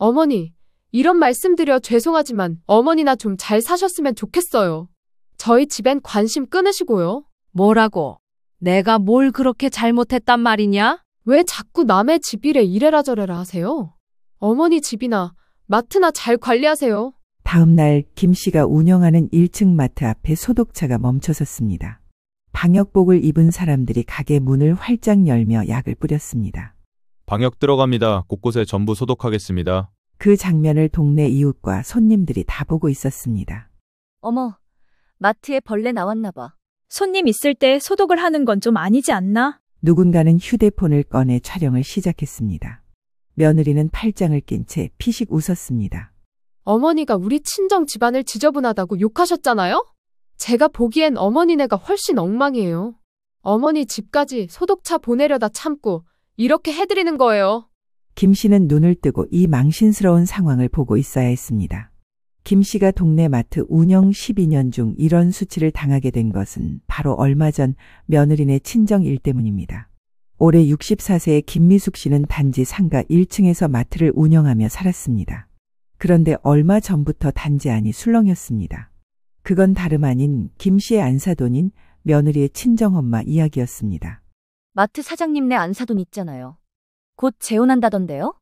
어머니, 이런 말씀드려 죄송하지만 어머니나 좀 잘 사셨으면 좋겠어요. 저희 집엔 관심 끊으시고요. 뭐라고? 내가 뭘 그렇게 잘못했단 말이냐? 왜 자꾸 남의 집 일에 이래라 저래라 하세요? 어머니 집이나 마트나 잘 관리하세요. 다음 날 김 씨가 운영하는 1층 마트 앞에 소독차가 멈춰섰습니다. 방역복을 입은 사람들이 가게 문을 활짝 열며 약을 뿌렸습니다. 방역 들어갑니다. 곳곳에 전부 소독하겠습니다. 그 장면을 동네 이웃과 손님들이 다 보고 있었습니다. 어머, 마트에 벌레 나왔나 봐. 손님 있을 때 소독을 하는 건 좀 아니지 않나? 누군가는 휴대폰을 꺼내 촬영을 시작했습니다. 며느리는 팔짱을 낀 채 피식 웃었습니다. 어머니가 우리 친정 집안을 지저분하다고 욕하셨잖아요? 제가 보기엔 어머니네가 훨씬 엉망이에요. 어머니 집까지 소독차 보내려다 참고 이렇게 해드리는 거예요. 김 씨는 눈을 뜨고 이 망신스러운 상황을 보고 있어야 했습니다. 김 씨가 동네 마트 운영 12년 중 이런 수치를 당하게 된 것은 바로 얼마 전 며느리네 친정 일 때문입니다. 올해 64세의 김미숙 씨는 단지 상가 1층에서 마트를 운영하며 살았습니다. 그런데 얼마 전부터 단지 안이 술렁였습니다. 그건 다름 아닌 김 씨의 안사돈인 며느리의 친정엄마 이야기였습니다. 마트 사장님네 안사돈 있잖아요. 곧 재혼한다던데요?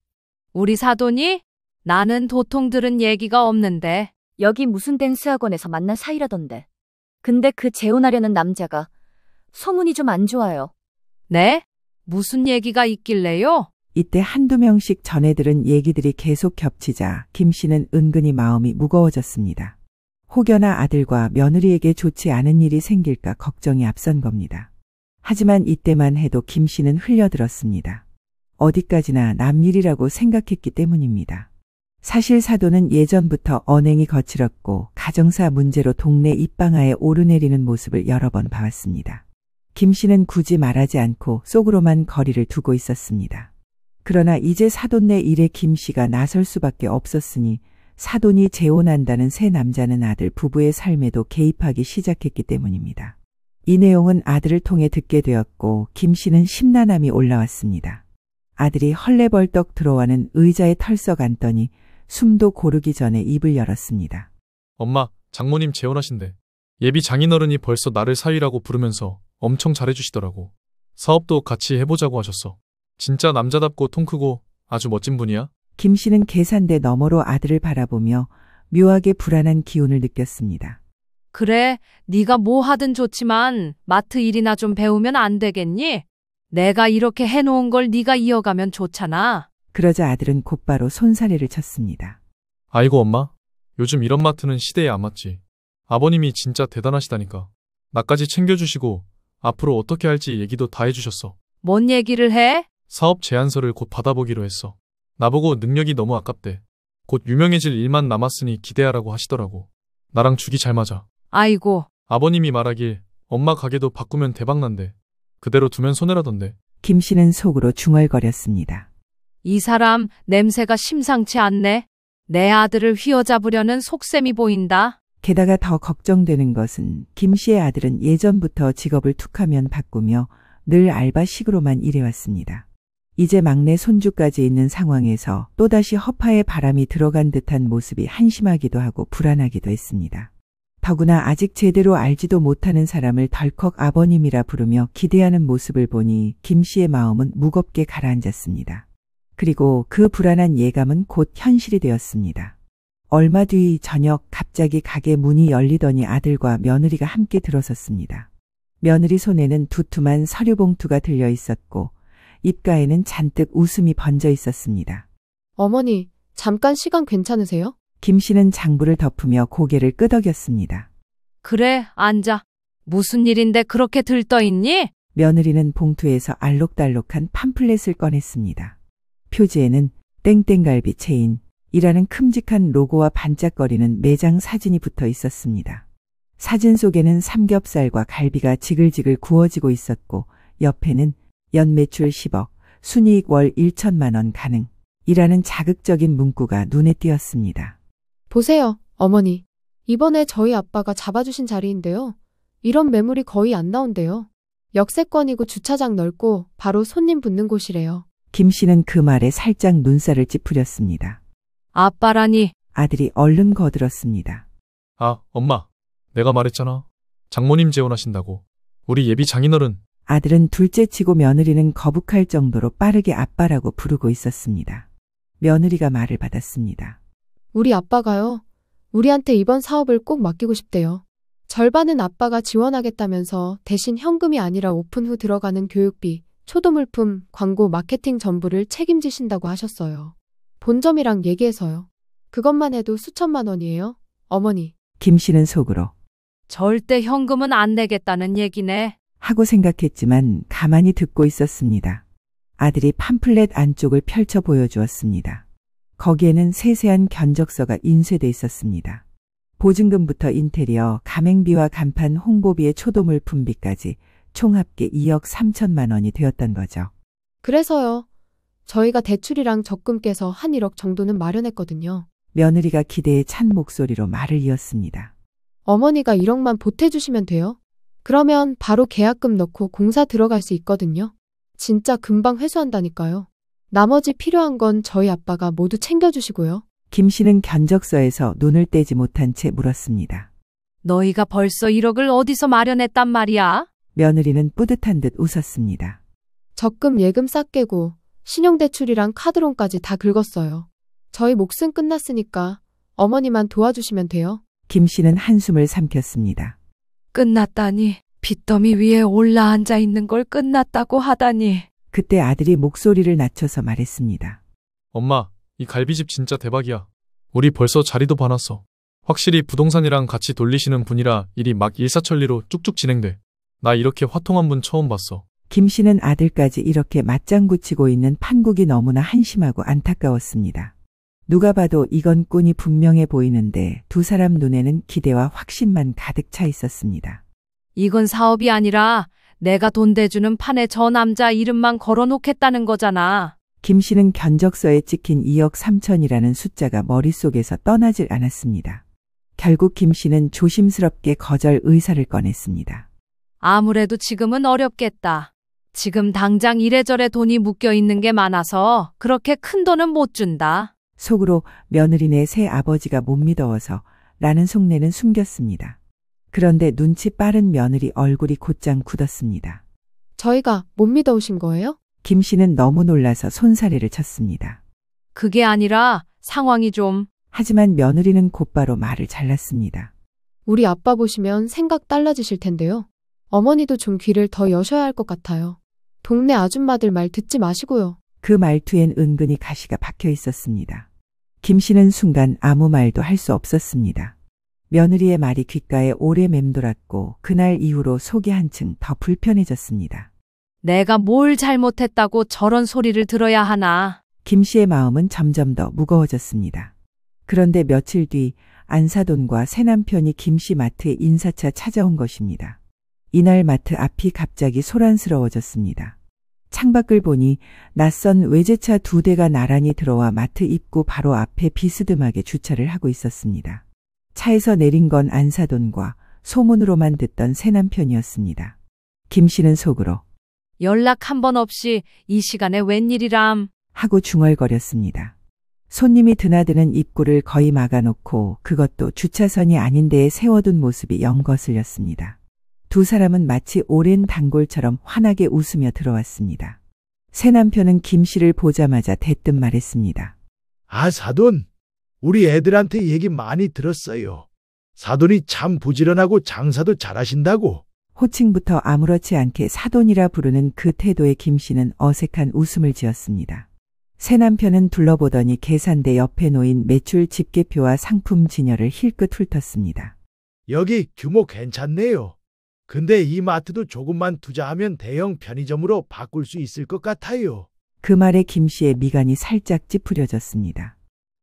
우리 사돈이? 나는 도통 들은 얘기가 없는데. 여기 무슨 댄스 학원에서 만난 사이라던데. 근데 그 재혼하려는 남자가 소문이 좀 안 좋아요. 네? 무슨 얘기가 있길래요? 이때 한두 명씩 전해 들은 얘기들이 계속 겹치자 김 씨는 은근히 마음이 무거워졌습니다. 혹여나 아들과 며느리에게 좋지 않은 일이 생길까 걱정이 앞선 겁니다. 하지만 이때만 해도 김 씨는 흘려들었습니다. 어디까지나 남 일이라고 생각했기 때문입니다. 사실 사돈은 예전부터 언행이 거칠었고 가정사 문제로 동네 입방아에 오르내리는 모습을 여러 번 봐왔습니다. 김 씨는 굳이 말하지 않고 속으로만 거리를 두고 있었습니다. 그러나 이제 사돈네 일에 김 씨가 나설 수밖에 없었으니 사돈이 재혼한다는 새 남자는 아들 부부의 삶에도 개입하기 시작했기 때문입니다. 이 내용은 아들을 통해 듣게 되었고 김 씨는 심란함이 올라왔습니다. 아들이 헐레벌떡 들어와는 의자에 털썩 앉더니 숨도 고르기 전에 입을 열었습니다. 엄마, 장모님 재혼하신대. 예비 장인어른이 벌써 나를 사위라고 부르면서 엄청 잘해주시더라고. 사업도 같이 해보자고 하셨어. 진짜 남자답고 통 크고 아주 멋진 분이야. 김 씨는 계산대 너머로 아들을 바라보며 묘하게 불안한 기운을 느꼈습니다. 그래, 네가 뭐 하든 좋지만 마트 일이나 좀 배우면 안 되겠니? 내가 이렇게 해놓은 걸 네가 이어가면 좋잖아. 그러자 아들은 곧바로 손사래를 쳤습니다. 아이고 엄마, 요즘 이런 마트는 시대에 안 맞지. 아버님이 진짜 대단하시다니까. 나까지 챙겨주시고 앞으로 어떻게 할지 얘기도 다 해주셨어. 뭔 얘기를 해? 사업 제안서를 곧 받아보기로 했어. 나보고 능력이 너무 아깝대. 곧 유명해질 일만 남았으니 기대하라고 하시더라고. 나랑 죽이 잘 맞아. 아이고. 아버님이 말하길 엄마 가게도 바꾸면 대박난대. 그대로 두면 손해라던데. 김 씨는 속으로 중얼거렸습니다. 이 사람 냄새가 심상치 않네. 내 아들을 휘어잡으려는 속셈이 보인다. 게다가 더 걱정되는 것은 김 씨의 아들은 예전부터 직업을 툭하면 바꾸며 늘 알바식으로만 일해왔습니다. 이제 막내 손주까지 있는 상황에서 또다시 허파에 바람이 들어간 듯한 모습이 한심하기도 하고 불안하기도 했습니다. 더구나 아직 제대로 알지도 못하는 사람을 덜컥 아버님이라 부르며 기대하는 모습을 보니 김 씨의 마음은 무겁게 가라앉았습니다. 그리고 그 불안한 예감은 곧 현실이 되었습니다. 얼마 뒤 저녁 갑자기 가게 문이 열리더니 아들과 며느리가 함께 들어섰습니다. 며느리 손에는 두툼한 서류 봉투가 들려 있었고 입가에는 잔뜩 웃음이 번져 있었습니다. 어머니, 잠깐 시간 괜찮으세요? 김 씨는 장부를 덮으며 고개를 끄덕였습니다. 그래, 앉아. 무슨 일인데 그렇게 들떠있니? 며느리는 봉투에서 알록달록한 팜플렛을 꺼냈습니다. 표지에는 땡땡갈비 체인이라는 큼직한 로고와 반짝거리는 매장 사진이 붙어 있었습니다. 사진 속에는 삼겹살과 갈비가 지글지글 구워지고 있었고 옆에는 연매출 10억, 순이익 월 1천만 원 가능이라는 자극적인 문구가 눈에 띄었습니다. 보세요, 어머니. 이번에 저희 아빠가 잡아주신 자리인데요. 이런 매물이 거의 안 나온대요. 역세권이고 주차장 넓고 바로 손님 붙는 곳이래요. 김 씨는 그 말에 살짝 눈살을 찌푸렸습니다. 아빠라니. 아들이 얼른 거들었습니다. 아, 엄마. 내가 말했잖아. 장모님 재혼하신다고. 우리 예비 장인어른. 아들은 둘째치고 며느리는 거북할 정도로 빠르게 아빠라고 부르고 있었습니다. 며느리가 말을 받았습니다. 우리 아빠가요. 우리한테 이번 사업을 꼭 맡기고 싶대요. 절반은 아빠가 지원하겠다면서 대신 현금이 아니라 오픈 후 들어가는 교육비, 초도물품, 광고, 마케팅 전부를 책임지신다고 하셨어요. 본점이랑 얘기해서요. 그것만 해도 수천만 원이에요. 어머니. 김 씨는 속으로 절대 현금은 안 내겠다는 얘기네. 하고 생각했지만 가만히 듣고 있었습니다. 아들이 팜플렛 안쪽을 펼쳐 보여주었습니다. 거기에는 세세한 견적서가 인쇄돼 있었습니다. 보증금부터 인테리어, 가맹비와 간판, 홍보비의 초도물품비까지 총 합계 2억 3천만 원이 되었던 거죠. 그래서요. 저희가 대출이랑 적금 깨서 한 1억 정도는 마련했거든요. 며느리가 기대에 찬 목소리로 말을 이었습니다. 어머니가 1억만 보태주시면 돼요. 그러면 바로 계약금 넣고 공사 들어갈 수 있거든요. 진짜 금방 회수한다니까요. 나머지 필요한 건 저희 아빠가 모두 챙겨주시고요. 김 씨는 견적서에서 눈을 떼지 못한 채 물었습니다. 너희가 벌써 1억을 어디서 마련했단 말이야? 며느리는 뿌듯한 듯 웃었습니다. 적금 예금 싹 깨고 신용대출이랑 카드론까지 다 긁었어요. 저희 몫은 끝났으니까 어머니만 도와주시면 돼요. 김 씨는 한숨을 삼켰습니다. 끝났다니. 빚더미 위에 올라앉아 있는 걸 끝났다고 하다니. 그때 아들이 목소리를 낮춰서 말했습니다. 엄마, 이 갈비집 진짜 대박이야. 우리 벌써 자리도 봐놨어. 확실히 부동산이랑 같이 돌리시는 분이라 일이 막 일사천리로 쭉쭉 진행돼. 나 이렇게 화통한 분 처음 봤어. 김 씨는 아들까지 이렇게 맞장구 치고 있는 판국이 너무나 한심하고 안타까웠습니다. 누가 봐도 이건 꾼이 분명해 보이는데 두 사람 눈에는 기대와 확신만 가득 차 있었습니다. 이건 사업이 아니라 내가 돈 대주는 판에 저 남자 이름만 걸어놓겠다는 거잖아. 김 씨는 견적서에 찍힌 2억 3천이라는 숫자가 머릿속에서 떠나질 않았습니다. 결국 김 씨는 조심스럽게 거절 의사를 꺼냈습니다. 아무래도 지금은 어렵겠다. 지금 당장 이래저래 돈이 묶여 있는 게 많아서 그렇게 큰 돈은 못 준다. 속으로 며느리네 새 아버지가 못 믿어서 라는 속내는 숨겼습니다. 그런데 눈치 빠른 며느리 얼굴이 곧장 굳었습니다. 저희가 못 믿어오신 거예요? 김 씨는 너무 놀라서 손사래를 쳤습니다. 그게 아니라 상황이 좀. 하지만 며느리는 곧바로 말을 잘랐습니다. 우리 아빠 보시면 생각 달라지실 텐데요. 어머니도 좀 귀를 더 여셔야 할 것 같아요. 동네 아줌마들 말 듣지 마시고요. 그 말투엔 은근히 가시가 박혀 있었습니다. 김 씨는 순간 아무 말도 할 수 없었습니다. 며느리의 말이 귓가에 오래 맴돌았고 그날 이후로 속이 한층 더 불편해졌습니다. 내가 뭘 잘못했다고 저런 소리를 들어야 하나. 김 씨의 마음은 점점 더 무거워졌습니다. 그런데 며칠 뒤 안사돈과 새남편이 김 씨 마트에 인사차 찾아온 것입니다. 이날 마트 앞이 갑자기 소란스러워졌습니다. 창밖을 보니 낯선 외제차 2대가 나란히 들어와 마트 입구 바로 앞에 비스듬하게 주차를 하고 있었습니다. 차에서 내린 건 안사돈과 소문으로만 듣던 새남편이었습니다. 김 씨는 속으로 연락 한 번 없이 이 시간에 웬일이람. 하고 중얼거렸습니다. 손님이 드나드는 입구를 거의 막아놓고 그것도 주차선이 아닌 데에 세워둔 모습이 영 거슬렸습니다. 두 사람은 마치 오랜 단골처럼 환하게 웃으며 들어왔습니다. 새남편은 김 씨를 보자마자 대뜸 말했습니다. 아, 사돈. 우리 애들한테 얘기 많이 들었어요. 사돈이 참 부지런하고 장사도 잘하신다고. 호칭부터 아무렇지 않게 사돈이라 부르는 그 태도에 김 씨는 어색한 웃음을 지었습니다. 새남편은 둘러보더니 계산대 옆에 놓인 매출 집계표와 상품 진열을 힐끗 훑었습니다. 여기 규모 괜찮네요. 근데 이 마트도 조금만 투자하면 대형 편의점으로 바꿀 수 있을 것 같아요. 그 말에 김 씨의 미간이 살짝 찌푸려졌습니다.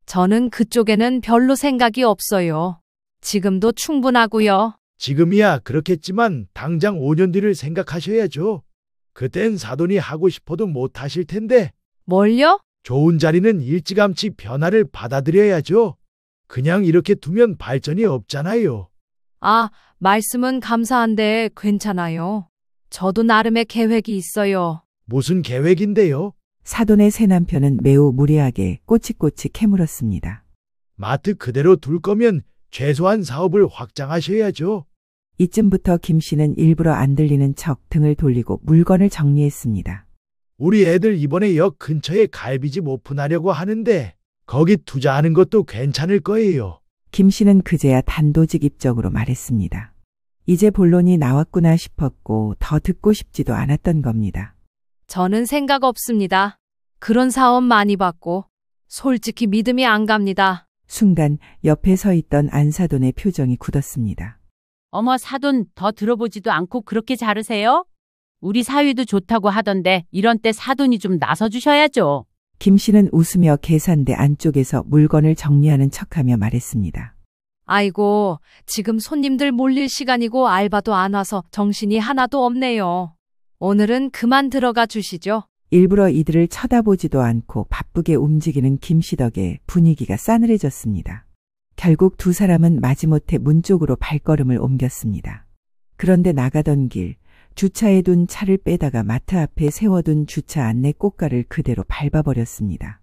저는 그쪽에는 별로 생각이 없어요. 지금도 충분하고요. 지금이야 그렇겠지만 당장 5년 뒤를 생각하셔야죠. 그땐 사돈이 하고 싶어도 못 하실 텐데. 뭘요? 좋은 자리는 일찌감치 변화를 받아들여야죠. 그냥 이렇게 두면 발전이 없잖아요. 아, 말씀은 감사한데 괜찮아요. 저도 나름의 계획이 있어요. 무슨 계획인데요? 사돈의 새남편은 매우 무례하게 꼬치꼬치 캐물었습니다. 마트 그대로 둘 거면 최소한 사업을 확장하셔야죠. 이쯤부터 김 씨는 일부러 안 들리는 척 등을 돌리고 물건을 정리했습니다. 우리 애들 이번에 역 근처에 갈비집 오픈하려고 하는데 거기 투자하는 것도 괜찮을 거예요. 김 씨는 그제야 단도직 입적으로 말했습니다. 이제 본론이 나왔구나 싶었고 더 듣고 싶지도 않았던 겁니다. 저는 생각 없습니다. 그런 사업 많이 받고 솔직히 믿음이 안 갑니다. 순간 옆에 서 있던 안사돈의 표정이 굳었습니다. 어머 사돈 더 들어보지도 않고 그렇게 자르세요? 우리 사위도 좋다고 하던데 이런 때 사돈이 좀 나서주셔야죠. 김 씨는 웃으며 계산대 안쪽에서 물건을 정리하는 척하며 말했습니다. 아이고, 지금 손님들 몰릴 시간이고 알바도 안 와서 정신이 하나도 없네요. 오늘은 그만 들어가 주시죠. 일부러 이들을 쳐다보지도 않고 바쁘게 움직이는 김 씨 덕에 분위기가 싸늘해졌습니다. 결국 두 사람은 마지못해 문 쪽으로 발걸음을 옮겼습니다. 그런데 나가던 길, 주차해 둔 차를 빼다가 마트 앞에 세워둔 주차 안내 꽃가를 그대로 밟아버렸습니다.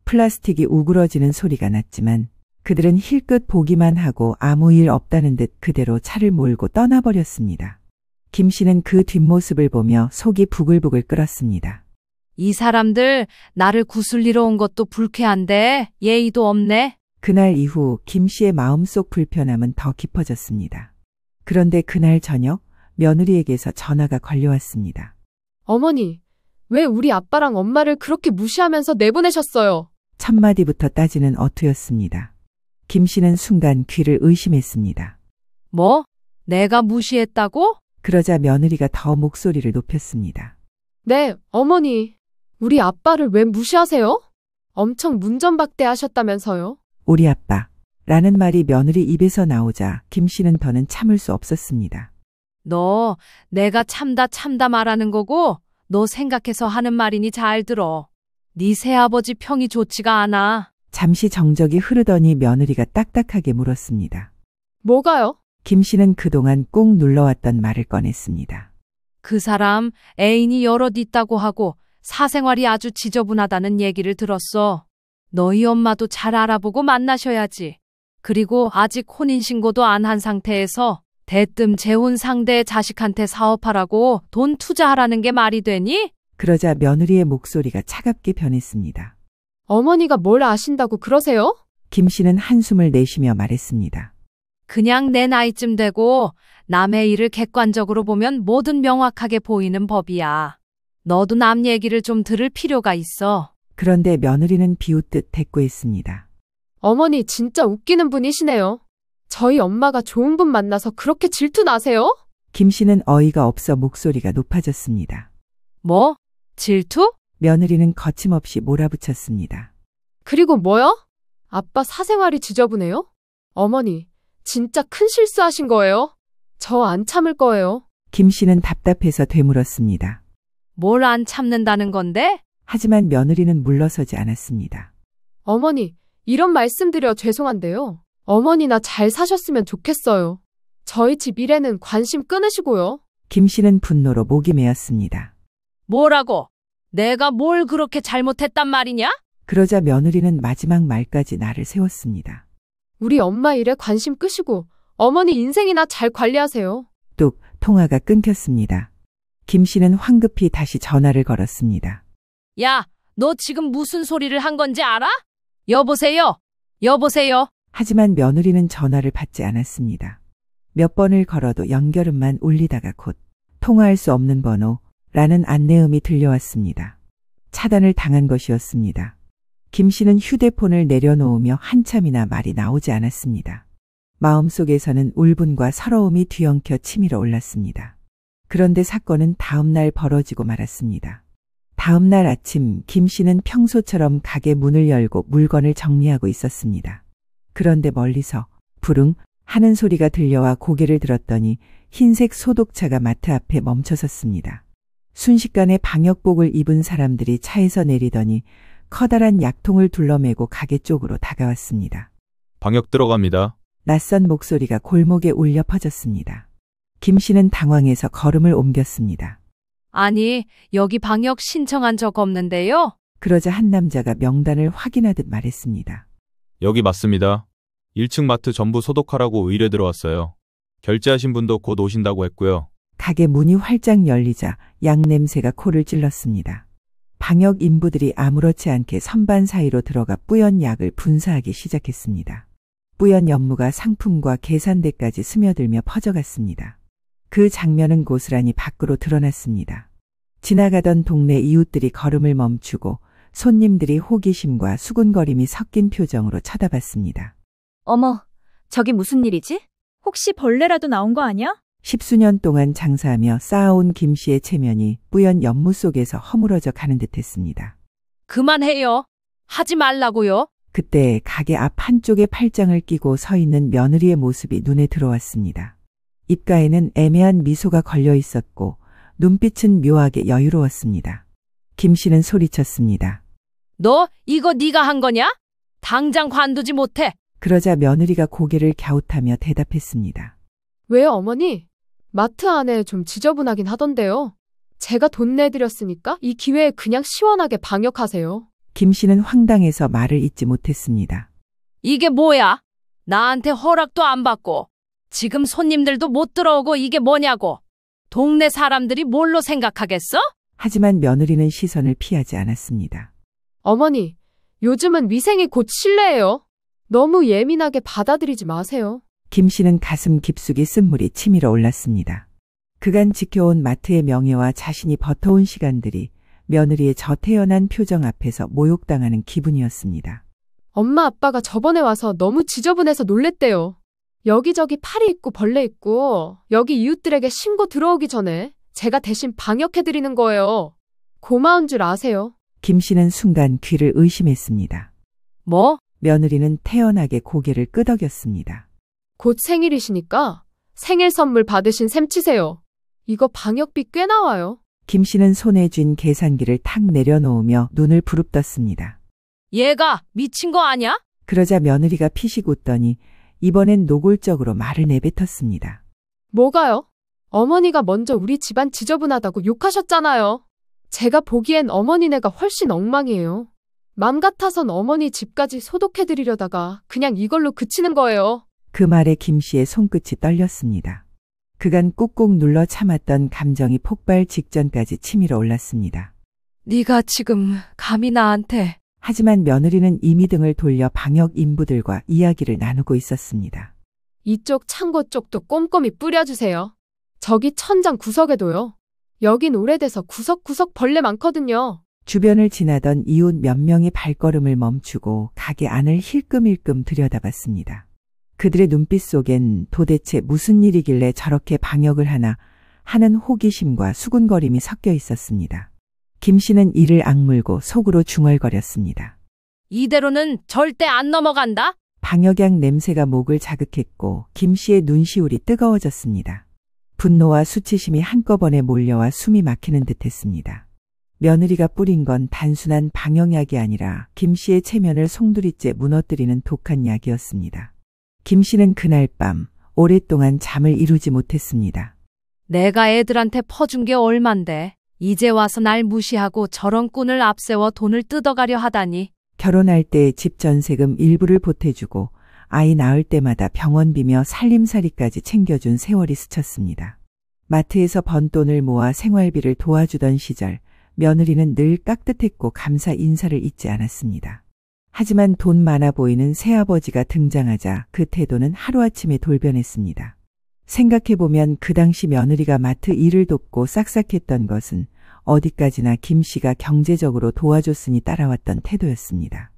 플라스틱이 우그러지는 소리가 났지만 그들은 힐끗 보기만 하고 아무 일 없다는 듯 그대로 차를 몰고 떠나버렸습니다. 김 씨는 그 뒷모습을 보며 속이 부글부글 끓었습니다. 이 사람들 나를 구슬리러 온 것도 불쾌한데 예의도 없네. 그날 이후 김 씨의 마음속 불편함은 더 깊어졌습니다. 그런데 그날 저녁 며느리에게서 전화가 걸려왔습니다. 어머니, 왜 우리 아빠랑 엄마를 그렇게 무시하면서 내보내셨어요? 첫 마디부터 따지는 어투였습니다. 김 씨는 순간 귀를 의심했습니다. 뭐? 내가 무시했다고? 그러자 며느리가 더 목소리를 높였습니다. 네, 어머니. 우리 아빠를 왜 무시하세요? 엄청 문전박대하셨다면서요? 우리 아빠 라는 말이 며느리 입에서 나오자 김 씨는 더는 참을 수 없었습니다. 너 내가 참다 말하는 거고 너 생각해서 하는 말이니 잘 들어. 네 새아버지 평이 좋지가 않아. 잠시 정적이 흐르더니 며느리가 딱딱하게 물었습니다. 뭐가요? 김 씨는 그동안 꾹 눌러왔던 말을 꺼냈습니다. 그 사람 애인이 여럿 있다고 하고 사생활이 아주 지저분하다는 얘기를 들었어. 너희 엄마도 잘 알아보고 만나셔야지. 그리고 아직 혼인신고도 안 한 상태에서 대뜸 재혼 상대 자식한테 사업하라고 돈 투자하라는 게 말이 되니? 그러자 며느리의 목소리가 차갑게 변했습니다. 어머니가 뭘 아신다고 그러세요? 김 씨는 한숨을 내쉬며 말했습니다. 그냥 내 나이쯤 되고 남의 일을 객관적으로 보면 뭐든 명확하게 보이는 법이야. 너도 남 얘기를 좀 들을 필요가 있어. 그런데 며느리는 비웃듯 대꾸했습니다. 어머니 진짜 웃기는 분이시네요. 저희 엄마가 좋은 분 만나서 그렇게 질투 나세요? 김 씨는 어이가 없어 목소리가 높아졌습니다. 뭐? 질투? 며느리는 거침없이 몰아붙였습니다. 그리고 뭐요? 아빠 사생활이 지저분해요? 어머니, 진짜 큰 실수하신 거예요? 저 안 참을 거예요. 김 씨는 답답해서 되물었습니다. 뭘 안 참는다는 건데? 하지만 며느리는 물러서지 않았습니다. 어머니, 이런 말씀드려 죄송한데요. 어머니나 잘 사셨으면 좋겠어요. 저희 집 일에는 관심 끊으시고요. 김 씨는 분노로 목이 메었습니다. 뭐라고? 내가 뭘 그렇게 잘못했단 말이냐? 그러자 며느리는 마지막 말까지 나를 세웠습니다. 우리 엄마 일에 관심 끄시고 어머니 인생이나 잘 관리하세요. 뚝 통화가 끊겼습니다. 김 씨는 황급히 다시 전화를 걸었습니다. 야, 너 지금 무슨 소리를 한 건지 알아? 여보세요? 여보세요? 하지만 며느리는 전화를 받지 않았습니다. 몇 번을 걸어도 연결음만 울리다가 곧 통화할 수 없는 번호라는 안내음이 들려왔습니다. 차단을 당한 것이었습니다. 김 씨는 휴대폰을 내려놓으며 한참이나 말이 나오지 않았습니다. 마음속에서는 울분과 서러움이 뒤엉켜 치밀어 올랐습니다. 그런데 사건은 다음 날 벌어지고 말았습니다. 다음 날 아침 김 씨는 평소처럼 가게 문을 열고 물건을 정리하고 있었습니다. 그런데 멀리서 부릉 하는 소리가 들려와 고개를 들었더니 흰색 소독차가 마트 앞에 멈춰섰습니다. 순식간에 방역복을 입은 사람들이 차에서 내리더니 커다란 약통을 둘러매고 가게 쪽으로 다가왔습니다. 방역 들어갑니다. 낯선 목소리가 골목에 울려 퍼졌습니다. 김 씨는 당황해서 걸음을 옮겼습니다. 아니, 여기 방역 신청한 적 없는데요? 그러자 한 남자가 명단을 확인하듯 말했습니다. 여기 맞습니다. 1층 마트 전부 소독하라고 의뢰 들어왔어요. 결제하신 분도 곧 오신다고 했고요. 가게 문이 활짝 열리자 양 냄새가 코를 찔렀습니다. 방역 인부들이 아무렇지 않게 선반 사이로 들어가 뿌연 약을 분사하기 시작했습니다. 뿌연 연무가 상품과 계산대까지 스며들며 퍼져갔습니다. 그 장면은 고스란히 밖으로 드러났습니다. 지나가던 동네 이웃들이 걸음을 멈추고 손님들이 호기심과 수군거림이 섞인 표정으로 쳐다봤습니다. 어머, 저기 무슨 일이지? 혹시 벌레라도 나온 거 아니야? 10수년 동안 장사하며 쌓아온 김 씨의 체면이 뿌연 연무 속에서 허물어져 가는 듯했습니다. 그만해요. 하지 말라고요. 그때 가게 앞 한쪽에 팔짱을 끼고 서 있는 며느리의 모습이 눈에 들어왔습니다. 입가에는 애매한 미소가 걸려 있었고 눈빛은 묘하게 여유로웠습니다. 김 씨는 소리쳤습니다. 너 이거 네가 한 거냐? 당장 관두지 못해. 그러자 며느리가 고개를 갸웃하며 대답했습니다. 왜요, 어머니? 마트 안에 좀 지저분하긴 하던데요. 제가 돈 내드렸으니까 이 기회에 그냥 시원하게 방역하세요. 김 씨는 황당해서 말을 잇지 못했습니다. 이게 뭐야? 나한테 허락도 안 받고 지금 손님들도 못 들어오고 이게 뭐냐고. 동네 사람들이 뭘로 생각하겠어? 하지만 며느리는 시선을 피하지 않았습니다. 어머니, 요즘은 위생이 곧 신뢰예요. 너무 예민하게 받아들이지 마세요. 김 씨는 가슴 깊숙이 쓴물이 치밀어 올랐습니다. 그간 지켜온 마트의 명예와 자신이 버텨온 시간들이 며느리의 저 태연한 표정 앞에서 모욕당하는 기분이었습니다. 엄마 아빠가 저번에 와서 너무 지저분해서 놀랬대요. 여기저기 파리 있고 벌레 있고 여기 이웃들에게 신고 들어오기 전에 제가 대신 방역해드리는 거예요. 고마운 줄 아세요. 김 씨는 순간 귀를 의심했습니다. 뭐? 며느리는 태연하게 고개를 끄덕였습니다. 곧 생일이시니까 생일 선물 받으신 셈 치세요. 이거 방역비 꽤 나와요. 김 씨는 손에 쥔 계산기를 탁 내려놓으며 눈을 부릅떴습니다. 얘가 미친 거 아니야? 그러자 며느리가 피식 웃더니 이번엔 노골적으로 말을 내뱉었습니다. 뭐가요? 어머니가 먼저 우리 집안 지저분하다고 욕하셨잖아요. 제가 보기엔 어머니네가 훨씬 엉망이에요. 맘 같아선 어머니 집까지 소독해드리려다가 그냥 이걸로 그치는 거예요. 그 말에 김 씨의 손끝이 떨렸습니다. 그간 꾹꾹 눌러 참았던 감정이 폭발 직전까지 치밀어 올랐습니다. 네가 지금 감히 나한테. 하지만 며느리는 이미 등을 돌려 방역 인부들과 이야기를 나누고 있었습니다. 이쪽 창고 쪽도 꼼꼼히 뿌려주세요. 저기 천장 구석에도요. 여긴 오래돼서 구석구석 벌레 많거든요. 주변을 지나던 이웃 몇 명이 발걸음을 멈추고 가게 안을 힐끔힐끔 들여다봤습니다. 그들의 눈빛 속엔 도대체 무슨 일이길래 저렇게 방역을 하나 하는 호기심과 수군거림이 섞여 있었습니다. 김 씨는 이를 악물고 속으로 중얼거렸습니다. 이대로는 절대 안 넘어간다. 방역약 냄새가 목을 자극했고 김 씨의 눈시울이 뜨거워졌습니다. 분노와 수치심이 한꺼번에 몰려와 숨이 막히는 듯했습니다. 며느리가 뿌린 건 단순한 방역약이 아니라 김 씨의 체면을 송두리째 무너뜨리는 독한 약이었습니다. 김 씨는 그날 밤 오랫동안 잠을 이루지 못했습니다. 내가 애들한테 퍼준 게 얼만데 이제 와서 날 무시하고 저런 꾼을 앞세워 돈을 뜯어가려 하다니. 결혼할 때 집 전세금 일부를 보태주고 아이 낳을 때마다 병원비며 살림살이까지 챙겨준 세월이 스쳤습니다. 마트에서 번 돈을 모아 생활비를 도와주던 시절 며느리는 늘 깍듯했고 감사 인사를 잊지 않았습니다. 하지만 돈 많아 보이는 새아버지가 등장하자 그 태도는 하루아침에 돌변했습니다. 생각해보면 그 당시 며느리가 마트 일을 돕고 싹싹했던 것은 어디까지나 김 씨가 경제적으로 도와줬으니 따라왔던 태도였습니다.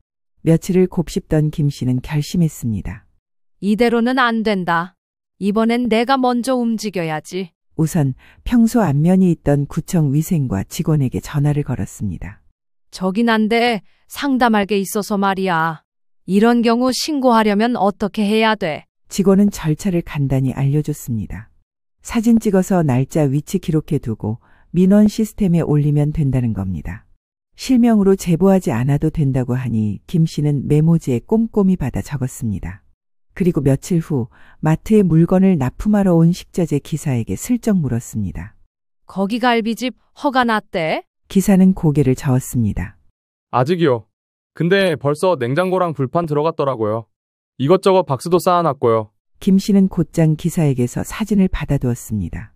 며칠을 곱씹던 김 씨는 결심했습니다. 이대로는 안 된다. 이번엔 내가 먼저 움직여야지. 우선 평소 안면이 있던 구청 위생과 직원에게 전화를 걸었습니다. 저긴 한데 상담할 게 있어서 말이야. 이런 경우 신고하려면 어떻게 해야 돼? 직원은 절차를 간단히 알려줬습니다. 사진 찍어서 날짜 위치 기록해두고 민원 시스템에 올리면 된다는 겁니다. 실명으로 제보하지 않아도 된다고 하니 김 씨는 메모지에 꼼꼼히 받아 적었습니다. 그리고 며칠 후 마트에 물건을 납품하러 온 식자재 기사에게 슬쩍 물었습니다. 거기 갈비집 허가 났대? 기사는 고개를 저었습니다. 아직이요. 근데 벌써 냉장고랑 불판 들어갔더라고요. 이것저것 박스도 쌓아놨고요. 김 씨는 곧장 기사에게서 사진을 받아두었습니다.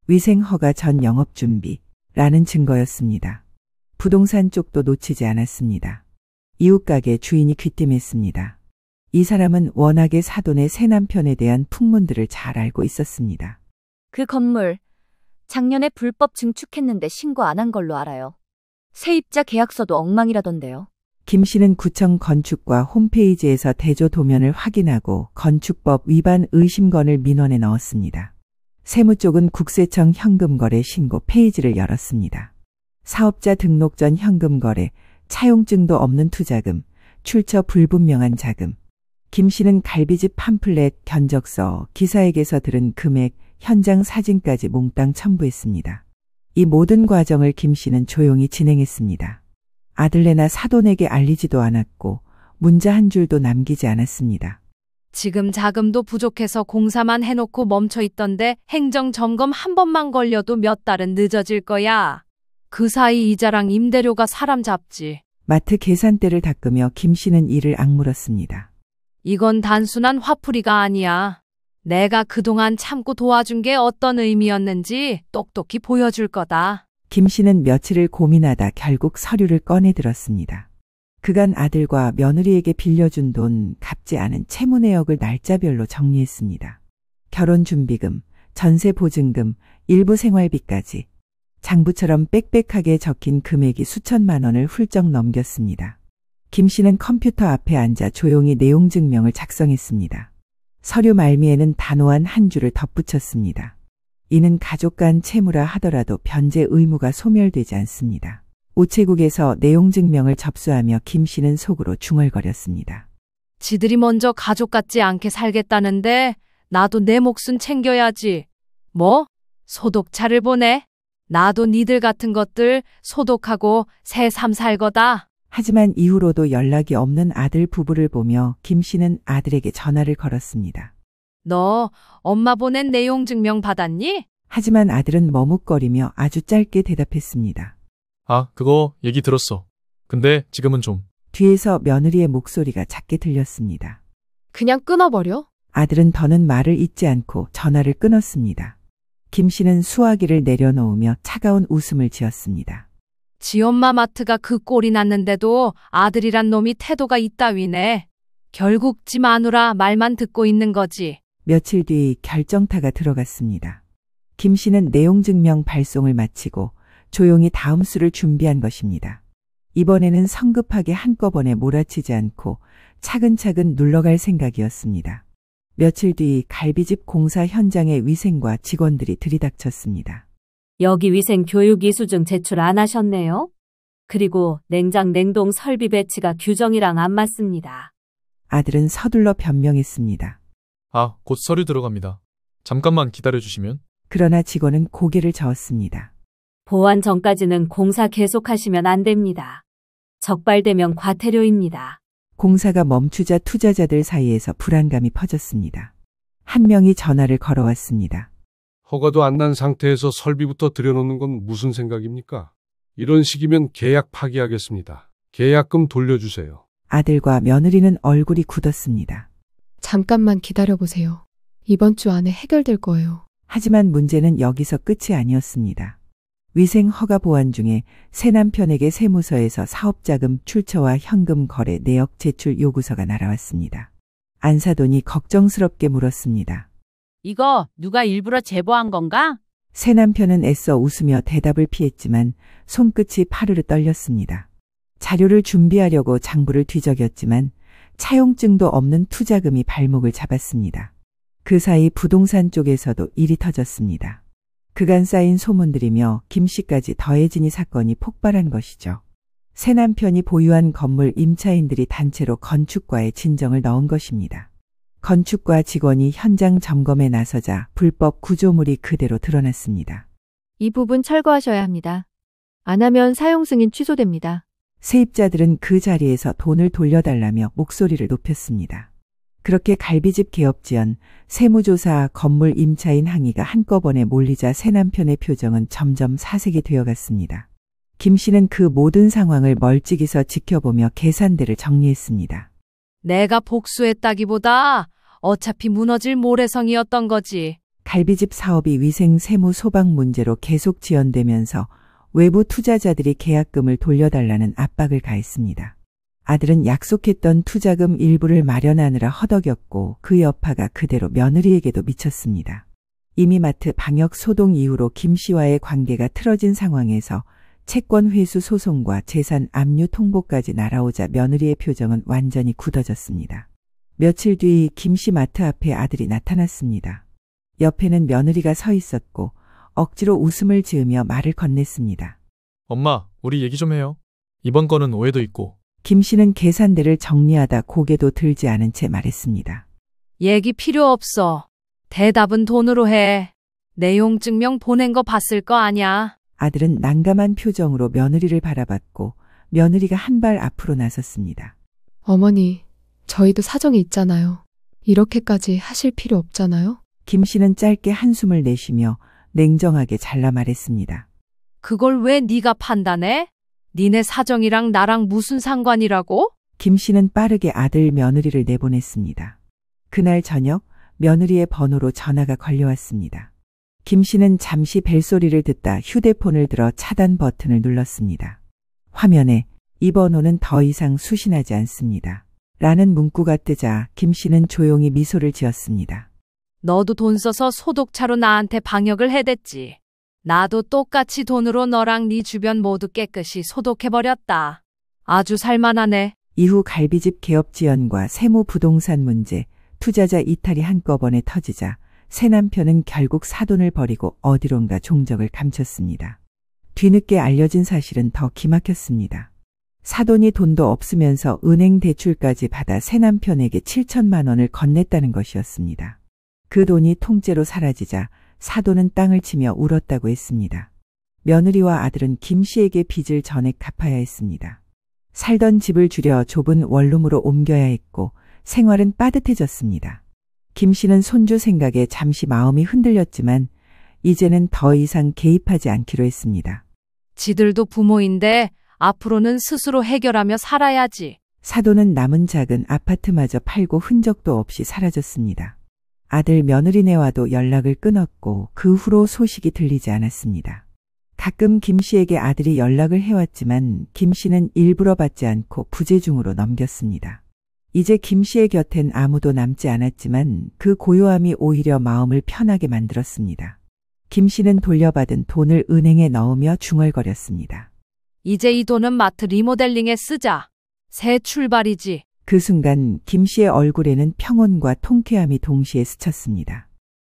위생 허가 전 영업 준비라는 증거였습니다. 부동산 쪽도 놓치지 않았습니다. 이웃 가게 주인이 귀띔했습니다. 이 사람은 워낙에 사돈의 새 남편에 대한 풍문들을 잘 알고 있었습니다. 그 건물 작년에 불법 증축했는데 신고 안 한 걸로 알아요. 세입자 계약서도 엉망이라던데요. 김 씨는 구청 건축과 홈페이지에서 대조 도면을 확인하고 건축법 위반 의심건을 민원에 넣었습니다. 세무 쪽은 국세청 현금거래 신고 페이지를 열었습니다. 사업자 등록 전 현금거래, 차용증도 없는 투자금, 출처 불분명한 자금. 김 씨는 갈비집 팜플렛, 견적서, 기사에게서 들은 금액, 현장 사진까지 몽땅 첨부했습니다. 이 모든 과정을 김 씨는 조용히 진행했습니다. 아들내나 사돈에게 알리지도 않았고 문자 한 줄도 남기지 않았습니다. 지금 자금도 부족해서 공사만 해놓고 멈춰 있던데 행정점검 한 번만 걸려도 몇 달은 늦어질 거야. 그 사이 이자랑 임대료가 사람 잡지. 마트 계산대를 닦으며 김 씨는 이를 악물었습니다. 이건 단순한 화풀이가 아니야. 내가 그동안 참고 도와준 게 어떤 의미였는지 똑똑히 보여줄 거다. 김 씨는 며칠을 고민하다 결국 서류를 꺼내 들었습니다. 그간 아들과 며느리에게 빌려준 돈, 갚지 않은 채무 내역을 날짜별로 정리했습니다. 결혼 준비금, 전세 보증금, 일부 생활비까지 장부처럼 빽빽하게 적힌 금액이 수천만 원을 훌쩍 넘겼습니다. 김 씨는 컴퓨터 앞에 앉아 조용히 내용 증명을 작성했습니다. 서류 말미에는 단호한 한 줄을 덧붙였습니다. 이는 가족 간 채무라 하더라도 변제 의무가 소멸되지 않습니다. 우체국에서 내용 증명을 접수하며 김 씨는 속으로 중얼거렸습니다. 지들이 먼저 가족 같지 않게 살겠다는데 나도 내 몫은 챙겨야지. 뭐? 소독차를 보내? 나도 니들 같은 것들 소독하고 새삼 살 거다. 하지만 이후로도 연락이 없는 아들 부부를 보며 김 씨는 아들에게 전화를 걸었습니다. 너 엄마 보낸 내용 증명 받았니? 하지만 아들은 머뭇거리며 아주 짧게 대답했습니다. 아, 그거 얘기 들었어. 근데 지금은 좀. 뒤에서 며느리의 목소리가 작게 들렸습니다. 그냥 끊어버려? 아들은 더는 말을 잇지 않고 전화를 끊었습니다. 김 씨는 수화기를 내려놓으며 차가운 웃음을 지었습니다. 지 엄마 마트가 그 꼴이 났는데도 아들이란 놈이 태도가 이따위네. 결국 지 마누라 말만 듣고 있는 거지. 며칠 뒤 결정타가 들어갔습니다. 김 씨는 내용 증명 발송을 마치고 조용히 다음 수를 준비한 것입니다. 이번에는 성급하게 한꺼번에 몰아치지 않고 차근차근 눌러갈 생각이었습니다. 며칠 뒤 갈비집 공사 현장의 위생과 직원들이 들이닥쳤습니다. 여기 위생 교육 이수증 제출 안 하셨네요. 그리고 냉장 냉동 설비 배치가 규정이랑 안 맞습니다. 아들은 서둘러 변명했습니다. 아, 곧 서류 들어갑니다. 잠깐만 기다려주시면. 그러나 직원은 고개를 저었습니다. 보완 전까지는 공사 계속하시면 안 됩니다. 적발되면 과태료입니다. 공사가 멈추자 투자자들 사이에서 불안감이 퍼졌습니다. 한 명이 전화를 걸어왔습니다. 허가도 안 난 상태에서 설비부터 들여놓는 건 무슨 생각입니까? 이런 식이면 계약 파기하겠습니다. 계약금 돌려주세요. 아들과 며느리는 얼굴이 굳었습니다. 잠깐만 기다려보세요. 이번 주 안에 해결될 거예요. 하지만 문제는 여기서 끝이 아니었습니다. 위생 허가 보완 중에 새 남편에게 세무서에서 사업자금 출처와 현금 거래 내역 제출 요구서가 날아왔습니다. 안사돈이 걱정스럽게 물었습니다. 이거 누가 일부러 제보한 건가? 새 남편은 애써 웃으며 대답을 피했지만 손끝이 파르르 떨렸습니다. 자료를 준비하려고 장부를 뒤적였지만 차용증도 없는 투자금이 발목을 잡았습니다. 그 사이 부동산 쪽에서도 일이 터졌습니다. 그간 쌓인 소문들이며 김 씨까지 더해지니 사건이 폭발한 것이죠. 새 남편이 보유한 건물 임차인들이 단체로 건축과에 진정을 넣은 것입니다. 건축과 직원이 현장 점검에 나서자 불법 구조물이 그대로 드러났습니다. 이 부분 철거하셔야 합니다. 안 하면 사용 승인 취소됩니다. 세입자들은 그 자리에서 돈을 돌려달라며 목소리를 높였습니다. 그렇게 갈비집 개업 지연, 세무조사, 건물 임차인 항의가 한꺼번에 몰리자 새 남편의 표정은 점점 사색이 되어갔습니다. 김 씨는 그 모든 상황을 멀찍이서 지켜보며 계산대를 정리했습니다. 내가 복수했다기보다 어차피 무너질 모래성이었던 거지. 갈비집 사업이 위생 세무 소방 문제로 계속 지연되면서 외부 투자자들이 계약금을 돌려달라는 압박을 가했습니다. 아들은 약속했던 투자금 일부를 마련하느라 허덕였고 그 여파가 그대로 며느리에게도 미쳤습니다. 이미 마트 방역 소동 이후로 김 씨와의 관계가 틀어진 상황에서 채권 회수 소송과 재산 압류 통보까지 날아오자 며느리의 표정은 완전히 굳어졌습니다. 며칠 뒤 김 씨 마트 앞에 아들이 나타났습니다. 옆에는 며느리가 서 있었고 억지로 웃음을 지으며 말을 건넸습니다. 엄마, 우리 얘기 좀 해요. 이번 건은 오해도 있고. 김 씨는 계산대를 정리하다 고개도 들지 않은 채 말했습니다. 얘기 필요 없어. 대답은 돈으로 해. 내용 증명 보낸 거 봤을 거 아냐. 아들은 난감한 표정으로 며느리를 바라봤고 며느리가 한 발 앞으로 나섰습니다. 어머니, 저희도 사정이 있잖아요. 이렇게까지 하실 필요 없잖아요. 김 씨는 짧게 한숨을 내쉬며 냉정하게 잘라 말했습니다. 그걸 왜 네가 판단해? 니네 사정이랑 나랑 무슨 상관이라고? 김 씨는 빠르게 아들 며느리를 내보냈습니다. 그날 저녁 며느리의 번호로 전화가 걸려왔습니다. 김 씨는 잠시 벨소리를 듣다 휴대폰을 들어 차단 버튼을 눌렀습니다. 화면에 이 번호는 더 이상 수신하지 않습니다. 라는 문구가 뜨자 김 씨는 조용히 미소를 지었습니다. 너도 돈 써서 소독차로 나한테 방역을 해댔지. 나도 똑같이 돈으로 너랑 네 주변 모두 깨끗이 소독해버렸다. 아주 살만하네. 이후 갈비집 개업 지연과 세무 부동산 문제, 투자자 이탈이 한꺼번에 터지자 새 남편은 결국 사돈을 버리고 어디론가 종적을 감췄습니다. 뒤늦게 알려진 사실은 더 기막혔습니다. 사돈이 돈도 없으면서 은행 대출까지 받아 새 남편에게 7천만 원을 건넸다는 것이었습니다. 그 돈이 통째로 사라지자 사돈은 땅을 치며 울었다고 했습니다. 며느리와 아들은 김 씨에게 빚을 전액 갚아야 했습니다. 살던 집을 줄여 좁은 원룸으로 옮겨야 했고 생활은 빠듯해졌습니다. 김 씨는 손주 생각에 잠시 마음이 흔들렸지만 이제는 더 이상 개입하지 않기로 했습니다. 지들도 부모인데 앞으로는 스스로 해결하며 살아야지. 사돈은 남은 작은 아파트마저 팔고 흔적도 없이 사라졌습니다. 아들 며느리네와도 연락을 끊었고 그 후로 소식이 들리지 않았습니다. 가끔 김 씨에게 아들이 연락을 해왔지만 김 씨는 일부러 받지 않고 부재중으로 넘겼습니다. 이제 김 씨의 곁엔 아무도 남지 않았지만 그 고요함이 오히려 마음을 편하게 만들었습니다. 김 씨는 돌려받은 돈을 은행에 넣으며 중얼거렸습니다. 이제 이 돈은 마트 리모델링에 쓰자. 새 출발이지. 그 순간 김 씨의 얼굴에는 평온과 통쾌함이 동시에 스쳤습니다.